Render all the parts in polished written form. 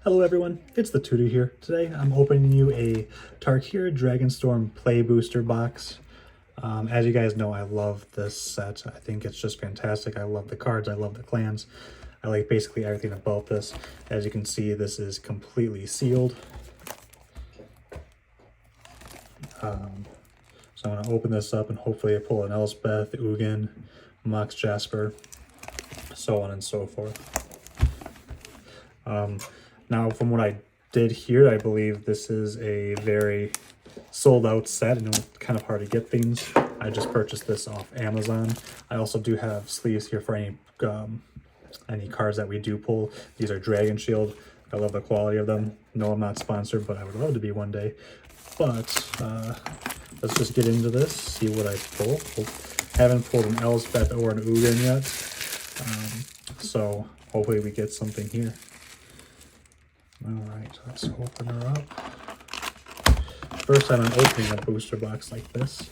Hello everyone, it's the Tutor here. Today I'm opening you a Tarkir Dragonstorm Play Booster box. As you guys know, I love this set. I think it's just fantastic. I love the cards, I love the clans. I like basically everything about this. As you can see, this is completely sealed. So I'm going to open this up and hopefully I pull an Elspeth, Ugin, Mox Jasper, so on and so forth. Now, from what I did here, I believe this is a very sold out set and it's kind of hard to get things. I just purchased this off Amazon. I also do have sleeves here for any cards that we do pull. These are Dragon Shield. I love the quality of them. No, I'm not sponsored, but I would love to be one day. But let's just get into this, see what I pull. Haven't pulled an Elspeth or an Ugin yet, so hopefully we get something here. All right, let's open her up. First time I'm opening a booster box like this.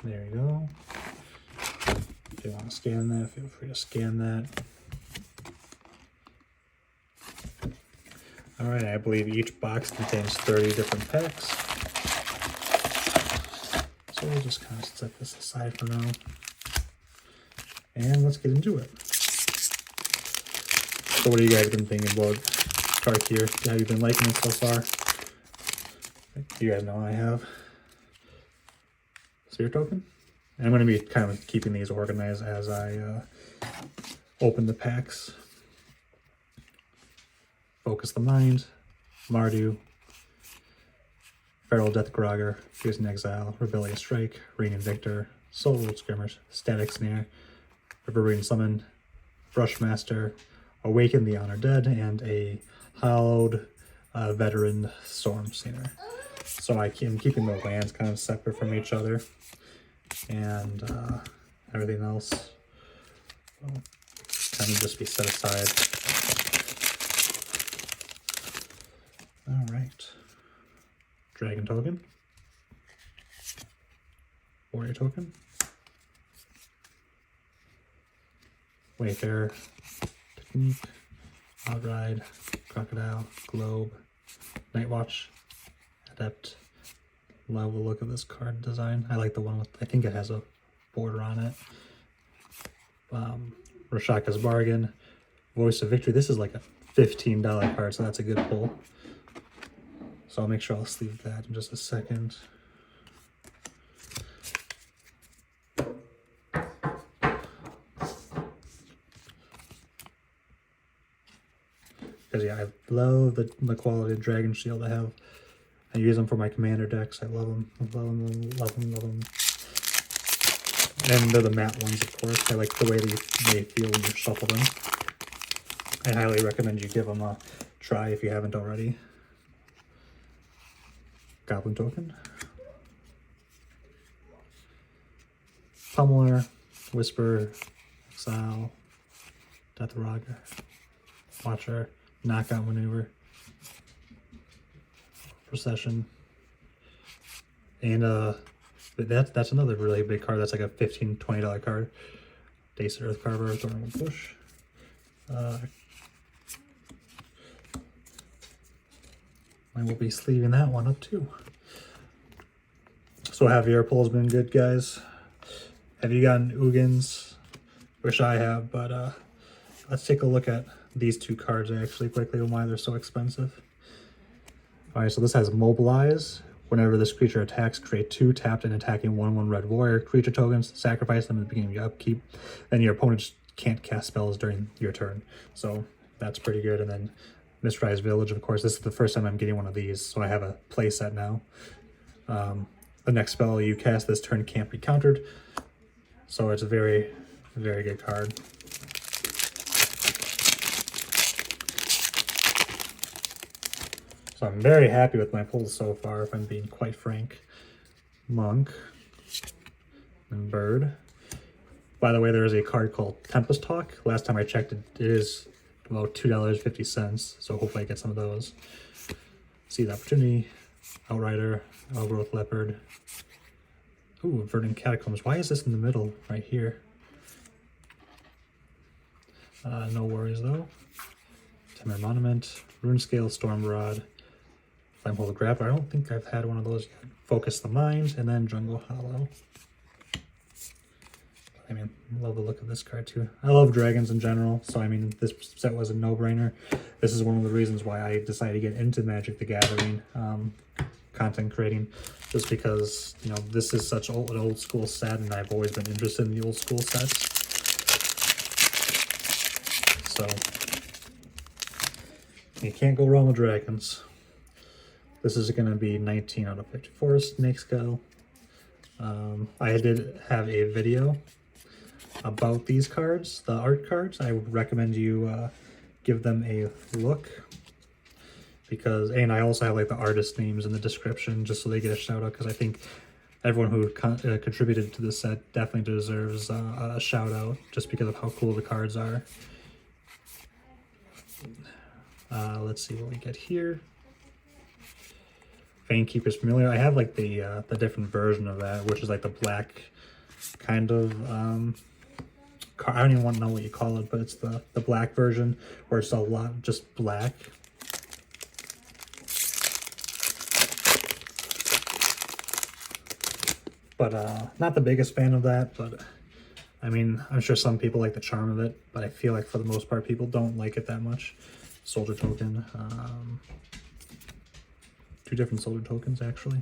There you go. If you want to scan that, feel free to scan that. All right, I believe each box contains 30 different packs. So we'll just kind of set this aside for now. And let's get into it. So what have you guys been thinking about Tarkir? Have you been liking it so far? You guys know I have. Spirit token? And I'm going to be kind of keeping these organized as I open the packs. Focus the Mind, Mardu, Feral Deathgrogger, Fierce Exile, Rebellious Strike, Reigning Victor, Soul Scrimmers, Static Snare, Riverine Summon, Brushmaster, Awaken the Honor Dead, and a Hallowed Veteran Storm Singer. So I'm keeping the lands kind of separate from each other, and everything else will kind of just be set aside. All right. Dragon token. Warrior token. Wayfarer, Technique, Outride, Crocodile, Globe, Nightwatch, Adept. Love the look of this card design. I like the one with, I think it has a border on it. Rashaka's Bargain, Voice of Victory. This is like a $15 card, so that's a good pull. So I'll make sure I'll sleeve that in just a second. Because yeah, I love the quality of Dragon Shield I have. I use them for my commander decks. I love them. I love them, love them, love them. And they're the matte ones, of course. I like the way they feel when you shuffle them. I highly recommend you give them a try if you haven't already. Goblin token. Pummeler, Whisper, Exile, Deathgrogger, Watcher, Knockout Maneuver, Procession, and that's another really big card. That's like a $15-$20 card. Dace Earth Carver, Thornwood Bush. I will be sleeving that one up too. So have your pulls been good, guys? Have you gotten Ugins? Wish I have, but let's take a look at these two cards actually quickly and why they're so expensive. Alright, so this has Mobilize. Whenever this creature attacks, create 2 tapped and attacking 1/1 red warrior creature tokens, sacrifice them at the beginning of your upkeep. Then your opponent can't cast spells during your turn. So that's pretty good. And then Mistrise Village, of course. This is the first time I'm getting one of these, so I have a play set now. The next spell you cast this turn can't be countered. So it's a very, very good card. So I'm very happy with my pulls so far, if I'm being quite frank. Monk and Bird. By the way, there is a card called Tempest Talk. Last time I checked, it is about $2.50, so hopefully I get some of those. See the Opportunity, Outrider, Outgrowth Leopard. Ooh, Verdant Catacombs. Why is this in the middle right here? No worries though. Timber Monument, Rune Scale, Storm Rod, Flamehold Grappler. I don't think I've had one of those yet. Focus the Mind, and then Jungle Hollow. I mean, love the look of this card too. I love dragons in general, so I mean, this set was a no-brainer. This is one of the reasons why I decided to get into Magic the Gathering content creating, just because, you know, this is such an old school set, and I've always been interested in the old school sets. So, you can't go wrong with dragons. This is going to be 19 out of 54 Snake Skull. I did have a video about these cards, the art cards. I recommend you give them a look, because, and I also have like the artist names in the description just so they get a shout out, because I think everyone who contributed to this set definitely deserves a shout out just because of how cool the cards are. Let's see what we get here. Fanekeeper's Familiar. I have like the different version of that, which is like the black kind of I don't even want to know what you call it, but it's the black version where it's a lot just black. But not the biggest fan of that, but I mean, I'm sure some people like the charm of it, but I feel like for the most part people don't like it that much. Soldier token, 2 different soldier tokens actually.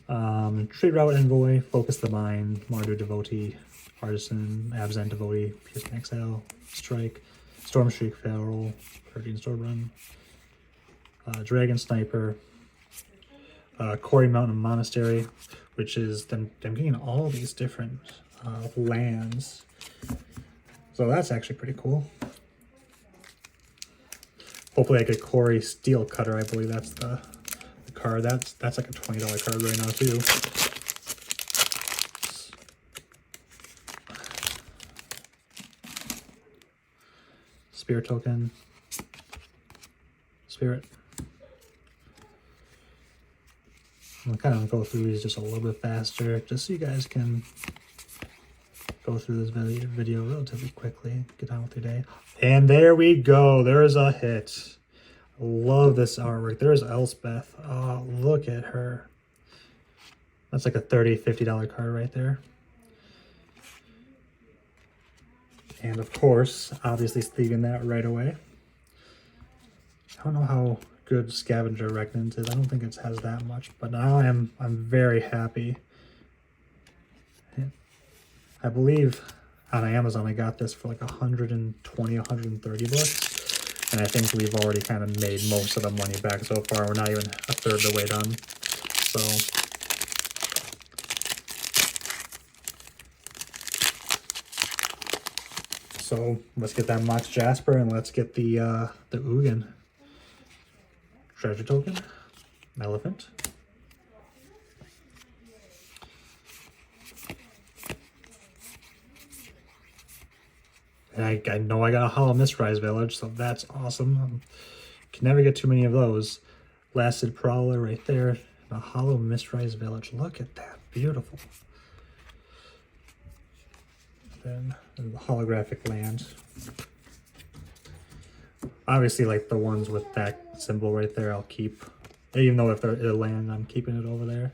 Trade Route Envoy, Focus the Mind, Mardu Devotee, Artisan, Abzan Devotee, Piercing Exile, Strike, Storm Streak Feral, Guardian Storm Run, Dragon Sniper, Quarry Mountain Monastery, which is them getting all these different lands. So that's actually pretty cool. Hopefully I get Quarry Steel Cutter. I believe that's the card. That's like a $20 card right now too. Spirit token. Spirit. I'll kind of go through these just a little bit faster, just so you guys can go through this video relatively quickly, get on with your day. And there we go. There is a hit. I love this artwork. There's Elspeth. Oh, look at her. That's like a $30, $50 card right there. And of course, obviously sleeving that right away. I don't know how good Scavenger Regnant is. I don't think it has that much, but now I'm very happy. I believe on Amazon I got this for like 120, 130 bucks, and I think we've already kind of made most of the money back so far. We're not even a third of the way done. So let's get that Mox Jasper, and let's get the Ugin. Treasure token, Elephant. And I know I got a Hollow Mistrise Village, so that's awesome. Can never get too many of those. Lasted Prowler right there, and a Hollow Mistrise Village. Look at that, beautiful. Then the holographic land. Obviously, like the ones with that symbol right there, I'll keep. Even though if they're a land, I'm keeping it over there.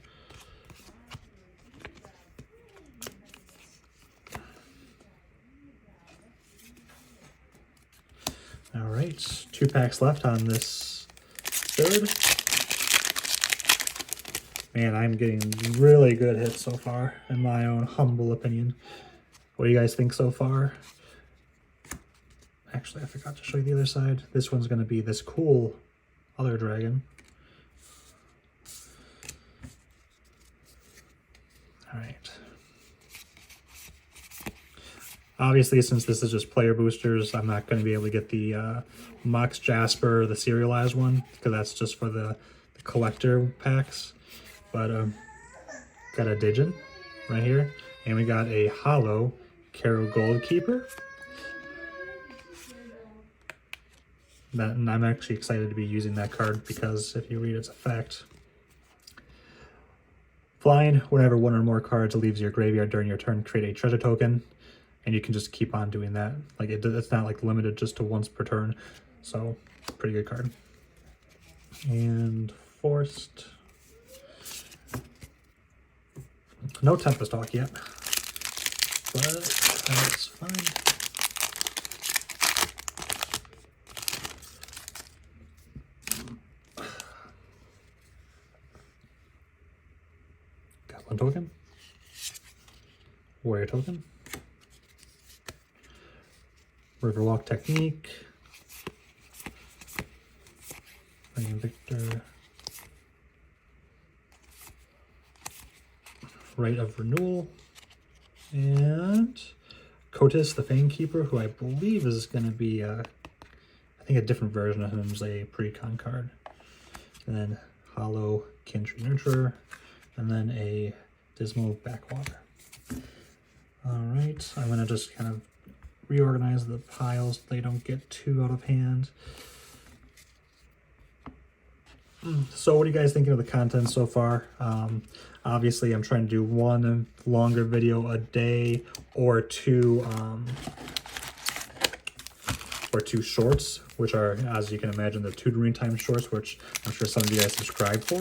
All right, 2 packs left on this third. Man, I'm getting really good hits so far, in my own humble opinion. What do you guys think so far? Actually, I forgot to show you the other side. This one's going to be this cool other dragon. All right. Obviously, since this is just player boosters, I'm not going to be able to get the Mox Jasper, the serialized one, because that's just for the collector packs. But got a Djinn right here, and we got a Hollow Caro Goldkeeper. And I'm actually excited to be using that card, because if you read its effect, flying, whenever one or more cards leaves your graveyard during your turn, create a treasure token. and you can just keep on doing that. Like it's not like limited just to once per turn, so pretty good card. And Forced. No Tempest Talk yet, but that's fine. Goblin token, Warrior token, Riverwalk Technique, Victor, Rite of Renewal, and Kotis the Fangkeeper, who I believe is going to be, I think a different version of him is a pre-con card. And then Hollow Kintree Nurturer, and then a Dismal Backwater. Alright, I'm going to just kind of reorganize the piles so they don't get too out of hand. So what are you guys thinking of the content so far? Obviously, I'm trying to do one longer video a day or two shorts, which are, as you can imagine, the tutoring time shorts, which I'm sure some of you guys subscribe for.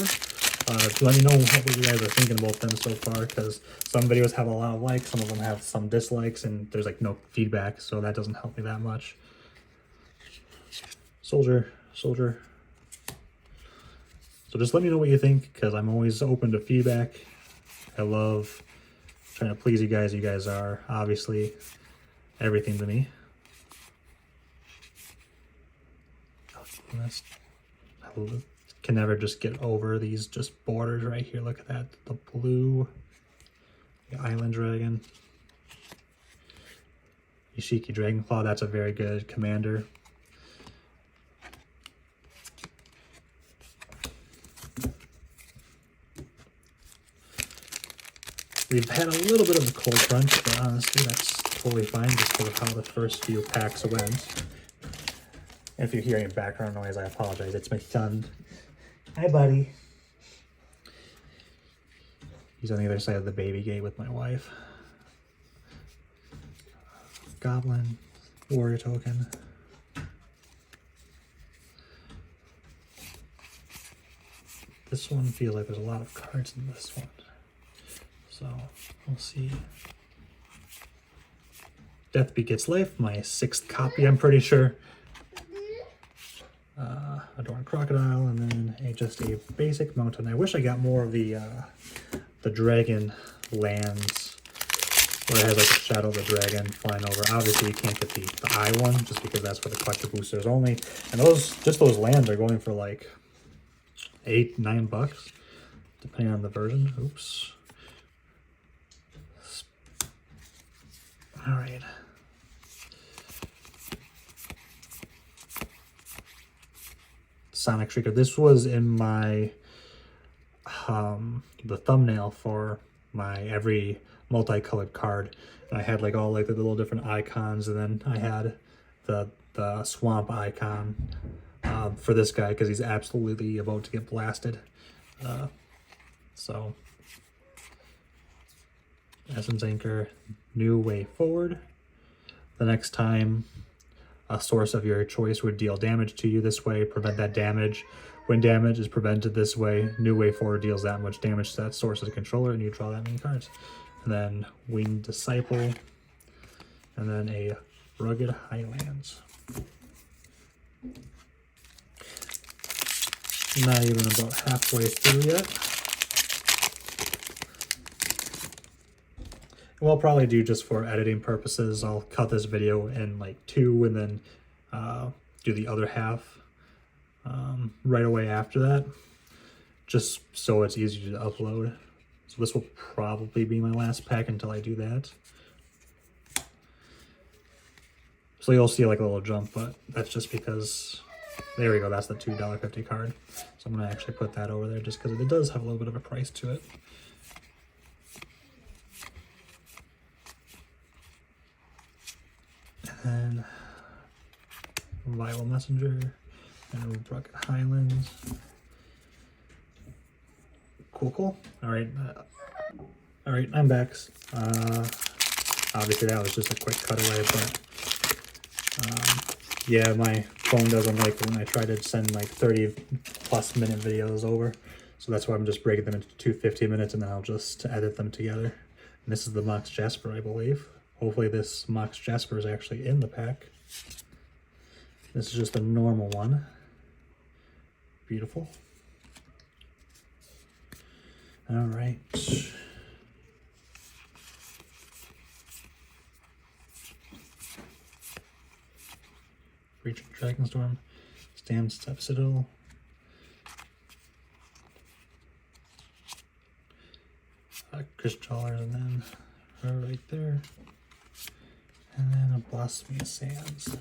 Let me know what you guys are thinking about them so far, because some videos have a lot of likes, some of them have some dislikes, and there's like no feedback, so that doesn't help me that much. Soldier. So just let me know what you think, because I'm always open to feedback. I love trying to please you guys. You guys are obviously everything to me. I can never just get over these just borders right here. Look at that. The blue, the Island Dragon. Ishiki Dragonclaw, that's a very good commander. We've had a little bit of a cold front, but honestly, that's totally fine just because of how the first few packs went. If you hear any background noise, I apologize. It's my son. Hi, buddy. He's on the other side of the baby gate with my wife. Goblin, Warrior token. This one feels like there's a lot of cards in this one. So, we'll see. Deathbeat Gets Life, my 6th copy, I'm pretty sure. Adorned Crocodile, and then just a basic mountain. I wish I got more of the dragon lands, where it has like a shadow of the dragon flying over. Obviously, you can't get the eye one, just because that's for the collector boosters only. And those lands are going for like $8-9, depending on the version. Oops. All right. Sonic Shrieker. This was in my the thumbnail for my every multicolored card. And I had like all like the little different icons, and then I had the swamp icon for this guy because he's absolutely about to get blasted. So Essence Anchor, New Way Forward. The next time a source of your choice would deal damage to you this way, prevent that damage. When damage is prevented this way, New Way Forward deals that much damage to that source's controller, and you draw that many cards. And then Winged Disciple, and then a Rugged Highlands. Not even about halfway through yet. What I'll probably do just for editing purposes, I'll cut this video in like 2 and then do the other half right away after that, just so it's easier to upload. So this will probably be my last pack until I do that. So you'll see like a little jump, but that's just because, there we go, that's the $2.50 card. So I'm gonna actually put that over there just because it does have a little bit of a price to it. And Vile Messenger and Rugged Highlands. Cool. All right, I'm back. Obviously that was just a quick cutaway, but yeah, my phone doesn't like when I try to send like 30+ minute videos over. So that's why I'm just breaking them into 2 50-minutes, and then I'll just edit them together. And this is the Mox Jasper, I believe. Hopefully this Mox Jasper is actually in the pack. This is just a normal one. Beautiful. All right. Reach Dragonstorm, Stam Step Citadel. Crystal, and then her right there. And then a Blossom of Sands.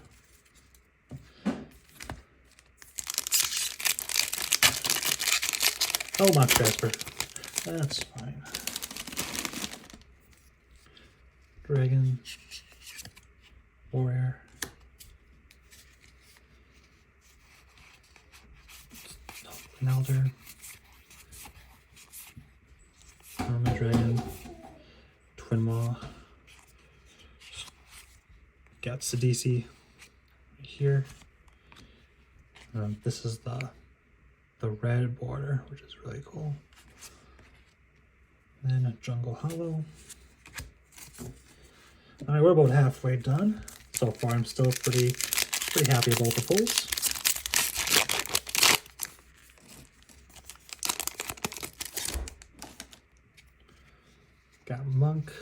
Oh, Mox Jasper. That's fine. Dragon. Warrior. An Elder. Armor Dragon. Twin Maw. Got Sidisi right here. This is the red border, which is really cool. Then a Jungle Hollow. All right, we're about halfway done. So far, I'm still pretty happy about the pulls. Got Monk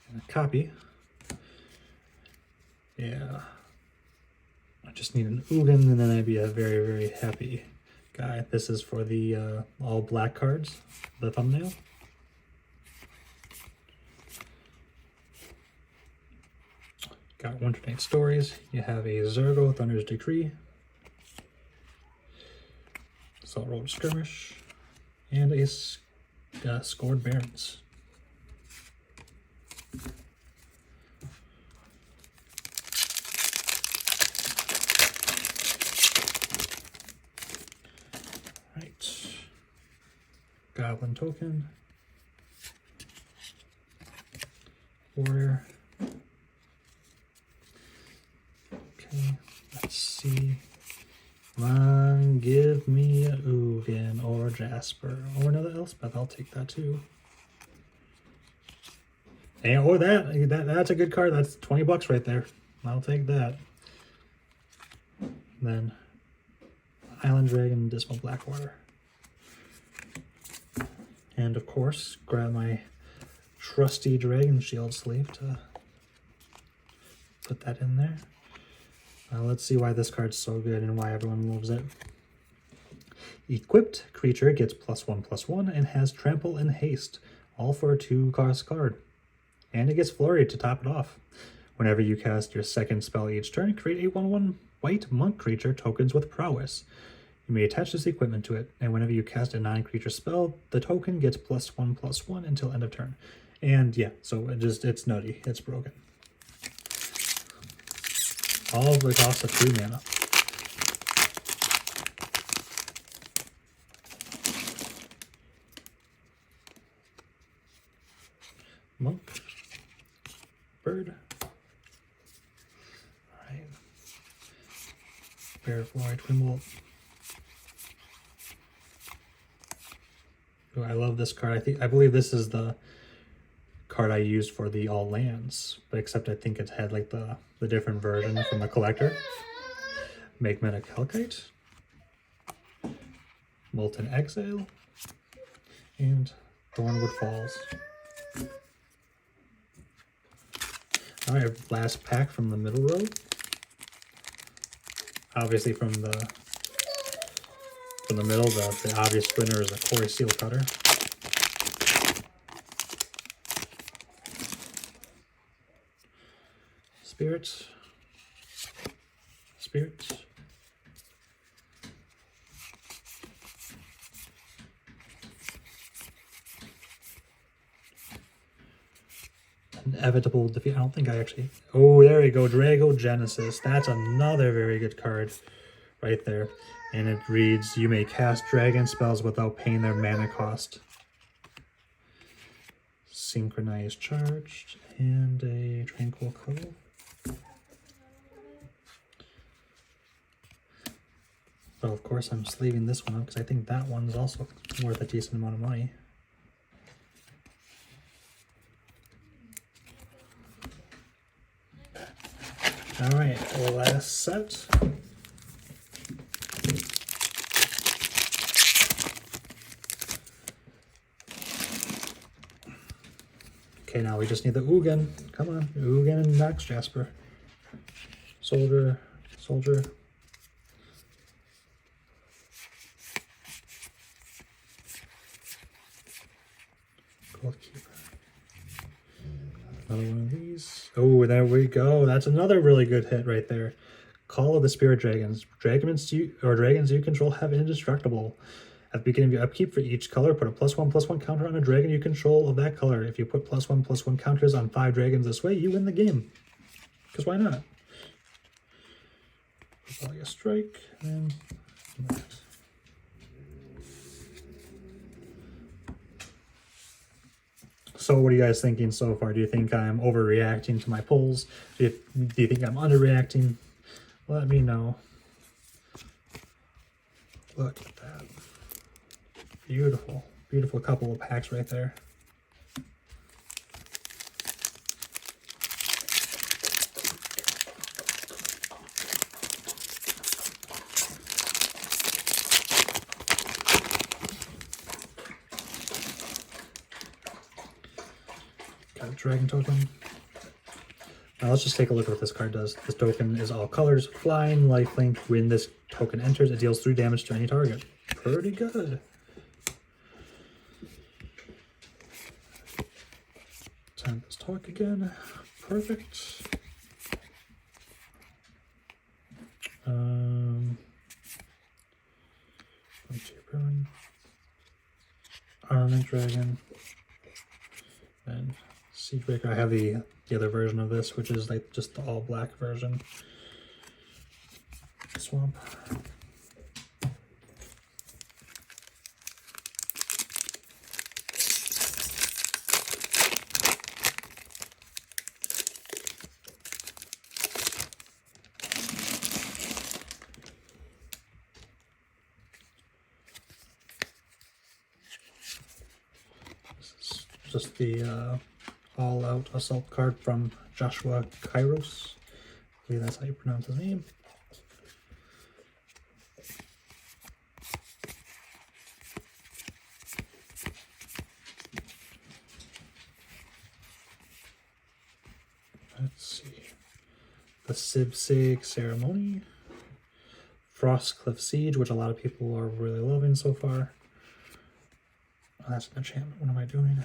and a copy. Yeah. I just need an Ugin, and then I'd be a very, very happy guy. This is for the all black cards, the thumbnail. Got Winter Night Stories. You have a Zergo, Thunder's Decree, Salt Road Skirmish, and a Scored Barons. Right. Goblin Token. Warrior. Okay, let's see. Come on, give me a Ugin or Jasper or another Elspeth. I'll take that too. And or that's a good card. That's $20 right there. I'll take that. Then Island Dragon, Dismal Blackwater. And of course, grab my trusty Dragon Shield sleeve to put that in there. Let's see why this card's so good and why everyone loves it. Equipped creature gets +1/+1 and has Trample and Haste, all for a 2-cost card. And it gets Flurry to top it off. Whenever you cast your second spell each turn, create a 1/1 white monk creature tokens with prowess. You may attach this equipment to it, and whenever you cast a non-creature spell, the token gets +1/+1 until end of turn. And yeah, so it's nutty. It's broken. All of the cost of 2 mana. Monk. Bird. Alright. Bear Floyd, Twin Bolt. Oh, I love this card. I believe this is the card I used for the all lands, but except I think it had like the different version from the collector. Make Meta Calcite, Molten Exile, and Thornwood Falls. All right, last pack from the middle row. Obviously from the middle, the obvious winner is a Corey Seal Cutter. Spirits. Inevitable Defeat. I don't think I actually... Oh, there we go. Drago Genesis. That's another very good card right there. And it reads, you may cast dragon spells without paying their mana cost. Synchronized Charged, and a Tranquil Cove. But of course I'm just leaving this one up because I think that one's also worth a decent amount of money. Alright, last set. Okay, now we just need the Ugin. Come on, Ugin and Max Jasper. Soldier, Soldier. Goalkeeper. Another one of these. Oh, there we go. That's another really good hit right there. Call of the Spirit Dragons. Dragons you control have indestructible. At the beginning of your upkeep for each color, put a +1/+1 counter on a dragon you control of that color. If you put +1/+1 counters on 5 dragons this way, you win the game. Because why not? Probably a strike and that. So what are you guys thinking so far? Do you think I'm overreacting to my pulls? Do you think I'm underreacting? Let me know. Look at that. Beautiful, beautiful couple of packs right there. Got a dragon token. Now let's just take a look at what this card does. This token is all colors, flying, lifelink. When this token enters, it deals 3 damage to any target. Pretty good. Time this talk again. Perfect. Armament Dragon and Siegebreaker. I have the other version of this, which is like just the all black version. Swamp. Just the all-out assault card from Joshua Kairos. I believe that's how you pronounce his name. Let's see. The Sibsig Ceremony. Frostcliff Siege, which a lot of people are really loving so far. Oh, that's an enchantment. What am I doing?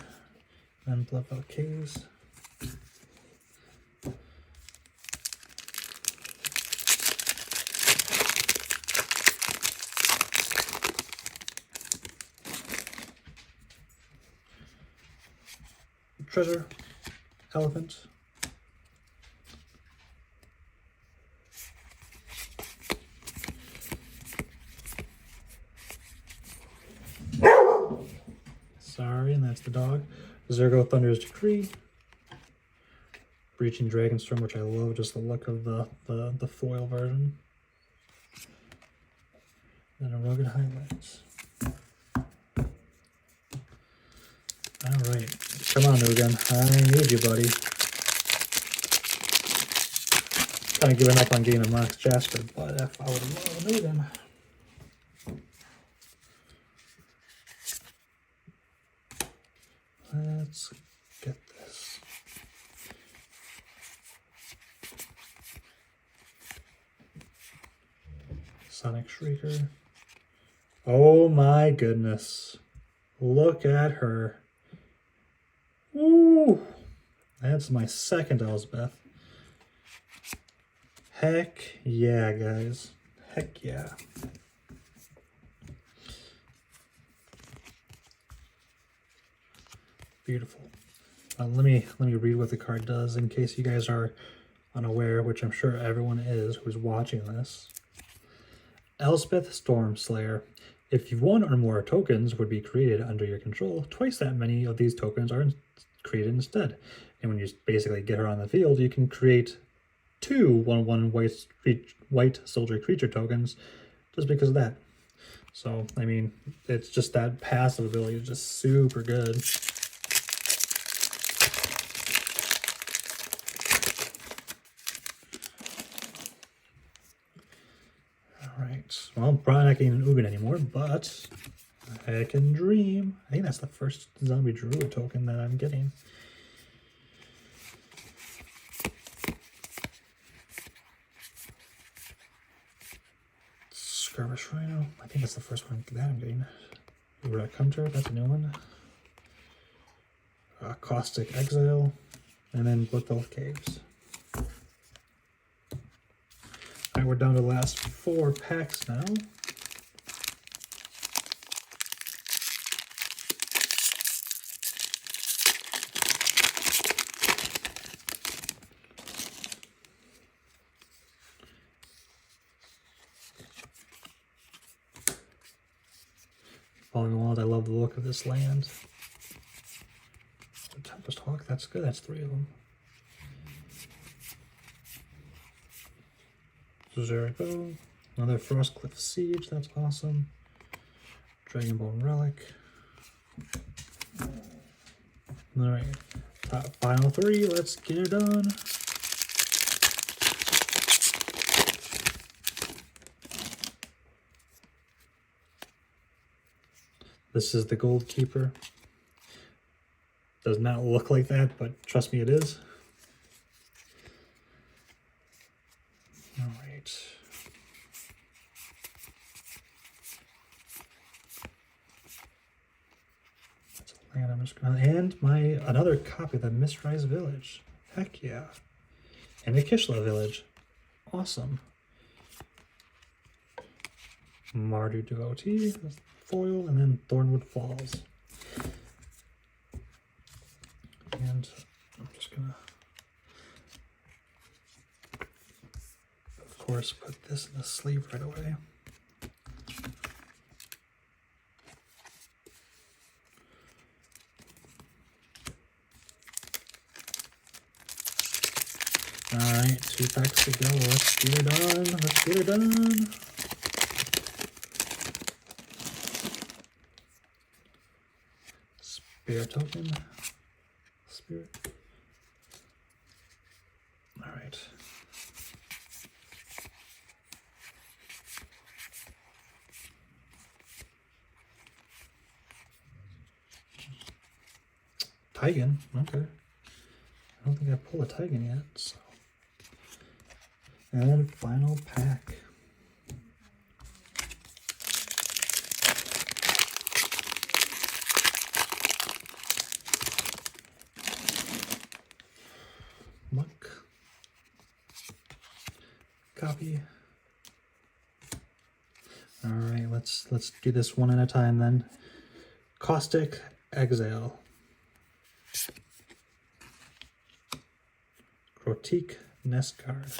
And Bloodfell Caves. Treasure. Elephant. Sorry, and that's the dog. Zergo Thunder's Decree. Breaching Dragonstorm, which I love, just the look of the foil version. And a Rugged Highlights. Alright. Come on, Ugin. I need you, buddy. Kind of giving up on getting a Mox Jasper, but if I would love an Ugin. Let's get this. Sonic Shrieker. Oh my goodness. Look at her. Ooh. That's my second Elspeth. Heck yeah, guys. Heck yeah. Beautiful. Let me read what the card does in case you guys are unaware, which I'm sure everyone is who's watching this. Elspeth Stormslayer. If one or more tokens would be created under your control, twice that many of these tokens are create it instead. And when you basically get her on the field, you can create 2 1/1 white soldier creature tokens just because of that. So, I mean, it's just that passive ability is just super good. Alright, well, I'm probably not getting an Ugin anymore, but I can dream. I think that's the first zombie druid token that I'm getting. Skirmish Rhino. I think that's the first one that I'm getting. Red Hunter, that's a new one. Caustic Exile, and then Bloodfell Caves. Alright, we're down to the last 4 packs now. Falling Wild, I love the look of this land. The Tempest Hawk, that's good, that's 3 of them. Jericho, another Frostcliff Siege, that's awesome. Dragonbone Relic. Alright, final 3, let's get it done. This is the Gold Keeper. Does not look like that, but trust me, it is. Alright. That's a land I'm just gonna, and another copy of the Mistrise Village. Heck yeah. And the Kishla Village. Awesome. Mardu Devotee, foil, and then Thornwood Falls. And I'm just gonna, of course, put this in the sleeve right away. Alright, 2 packs to go. Let's get her done. Let's get her done. Spirit token. Spirit. Alright. Tigan, okay. I don't think I pulled a Tigan yet, so. And final pack. Monk. Copy. All right, let's do this one at a time then. Caustic Exile. Crotique Nest Guard.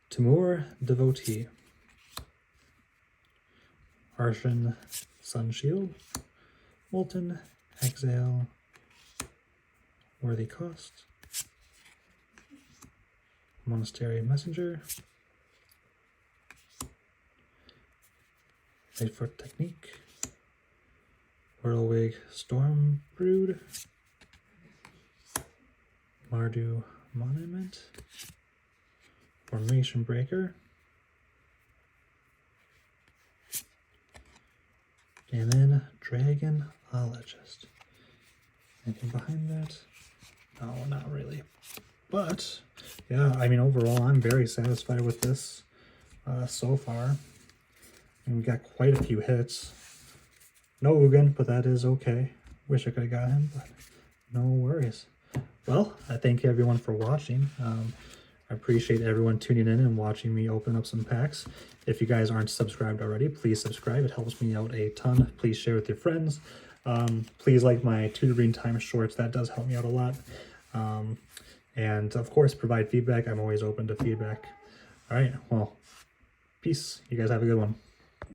Timur Devotee. Arshan Sunshield. Molten Exile. Worthy Cost. Monastery Messenger. Lightfoot Technique. Whirlwig Storm Brood. Mardu Monument. Formation Breaker. And then Dragonologist. Anything behind that? No, not really. But, yeah, I mean, overall, I'm very satisfied with this so far. And we got quite a few hits. No Ugin, but that is okay. Wish I could have got him, but no worries. Well, I thank everyone for watching. I appreciate everyone tuning in and watching me open up some packs. If you guys aren't subscribed already, please subscribe. It helps me out a ton. Please share with your friends. Please like my tutoring time shorts. That does help me out a lot. And of course, provide feedback. I'm always open to feedback. All right, well, peace. You guys have a good one.